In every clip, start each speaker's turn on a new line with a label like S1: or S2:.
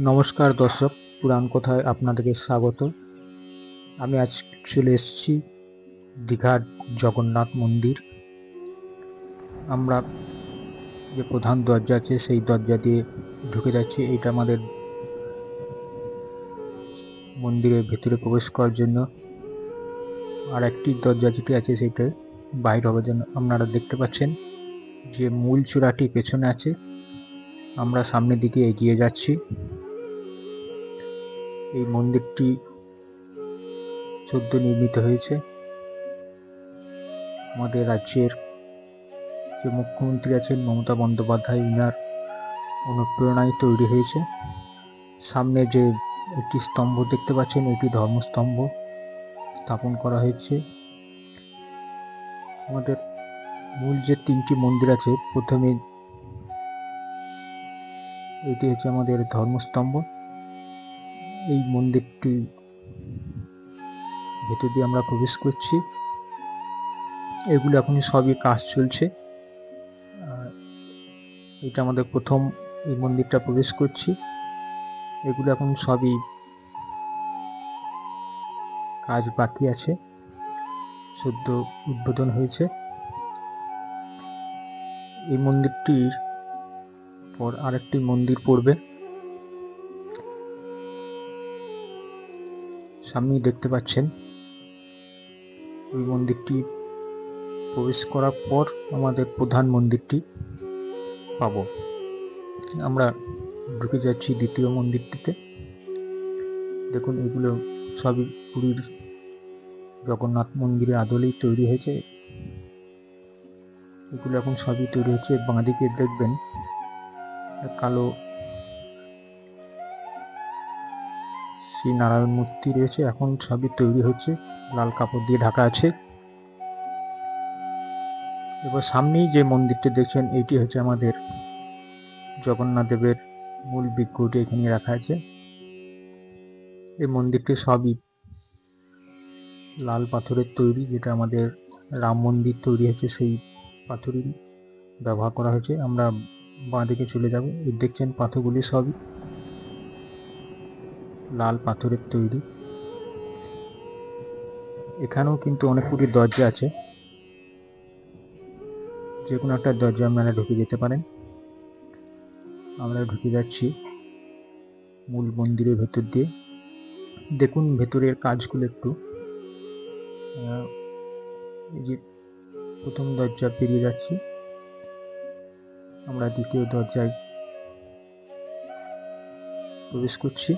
S1: নমস্কার দর্শক, পুরাণ কথায় আপনাদেরকে স্বাগত। আমি আজ চলে এসেছি দীঘার জগন্নাথ মন্দির। আমরা যে প্রধান দরজা আছে সেই দরজা দিয়ে ঢুকে যাচ্ছি। এটা আমাদের মন্দিরের ভেতরে প্রবেশ করার জন্য। আর একটি দরজা যেটি আছে সেটা বাইর হবার জন্য। আপনারা দেখতে পাচ্ছেন যে মূল চূড়াটি পেছনে আছে। আমরা সামনের দিকে এগিয়ে যাচ্ছি। এই মন্দিরটি সদ্য নির্মিত হয়েছে। আমাদের রাজ্যের যে মুখ্যমন্ত্রী আছেন মমতা বন্দ্যোপাধ্যায়, ইনার অনুপ্রেরণায় তৈরি হয়েছে। সামনে যে একটি স্তম্ভ দেখতে পাচ্ছেন, এটি ধর্মস্তম্ভ স্থাপন করা হয়েছে। আমাদের মূল যে তিনটি মন্দির আছে, প্রথমে এটি হচ্ছে আমাদের ধর্মস্তম্ভ। এই মন্দিরটি ভেতর দিয়ে আমরা প্রবেশ করছি। এগুলো এখন সবই কাজ চলছে। এটা আমাদের প্রথম এই মন্দিরটা প্রবেশ করছি। এগুলো এখন সবই কাজ বাকি আছে, সদ্য উদ্বোধন হয়েছে। এই মন্দিরটির পর আরেকটি মন্দির পড়বে। সামনেই দেখতে পাচ্ছেন। ওই মন্দিরটি প্রবেশ করার পর আমাদের প্রধান মন্দিরটি পাবো। আমরা ঢুকে যাচ্ছি দ্বিতীয় মন্দিরটিতে। দেখুন, এগুলো সবই পুরীর জগন্নাথ মন্দিরের আদলেই তৈরি হয়েছে। এগুলো এখন সবই তৈরি হচ্ছে। বাঁদিকে দেখবেন কালো শ্রী নারায়ণ মূর্তি রয়েছে। এখন সবই তৈরি হচ্ছে, লাল কাপড় দিয়ে ঢাকা আছে। এবার সামনেই যে মন্দিরটি দেখছেন, এটি হচ্ছে আমাদের জগন্নাথ দেবের মূল বিগ্রহটি এখানে রাখা আছে। এই মন্দিরটি সবই লাল পাথরের তৈরি, যেটা আমাদের রাম মন্দির তৈরি হয়েছে সেই পাথরই ব্যবহার করা হয়েছে। আমরা বাঁ দিকে চলে যাব। এই দেখছেন পাথরগুলি সবই লাল পাথরের তৈরি। এখানেও কিন্তু অনেকগুলি দরজা আছে, যে কোনো একটা দরজা আপনারা ঢুকে যেতে পারেন। আমরা ঢুকে যাচ্ছি মূল মন্দিরের ভেতর দিয়ে। দেখুন ভেতরের কাজগুলো একটু। এই যে প্রথম দরজা পেরিয়ে যাচ্ছি, আমরা দ্বিতীয় দরজায় প্রবেশ করছি।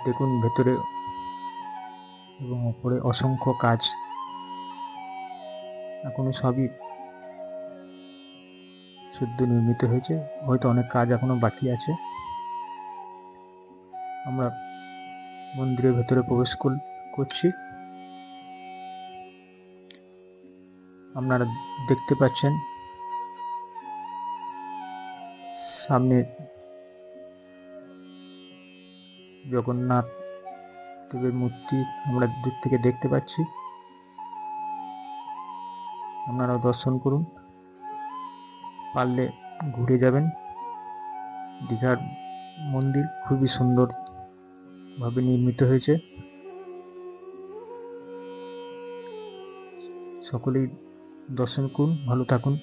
S1: দেখুন ভেতরে এবং উপরে অসংখ্য কাজ, এখনো সবই সদ্য নির্মিত হয়েছে, হয়তো অনেক কাজ এখনো বাকি আছে। আমরা মন্দিরের ভেতরে প্রবেশ করছি। আপনারা দেখতে পাচ্ছেন সামনে জগন্নাথ দেবের মূর্তি আমরা দূর থেকে দেখতে পাচ্ছি। আপনারাও দর্শন করুন, পারলে ঘুরে যাবেন। দীঘার মন্দির খুবই সুন্দরভাবে নির্মিত হয়েছে। সকলেই দর্শন করুন, ভালো থাকুন।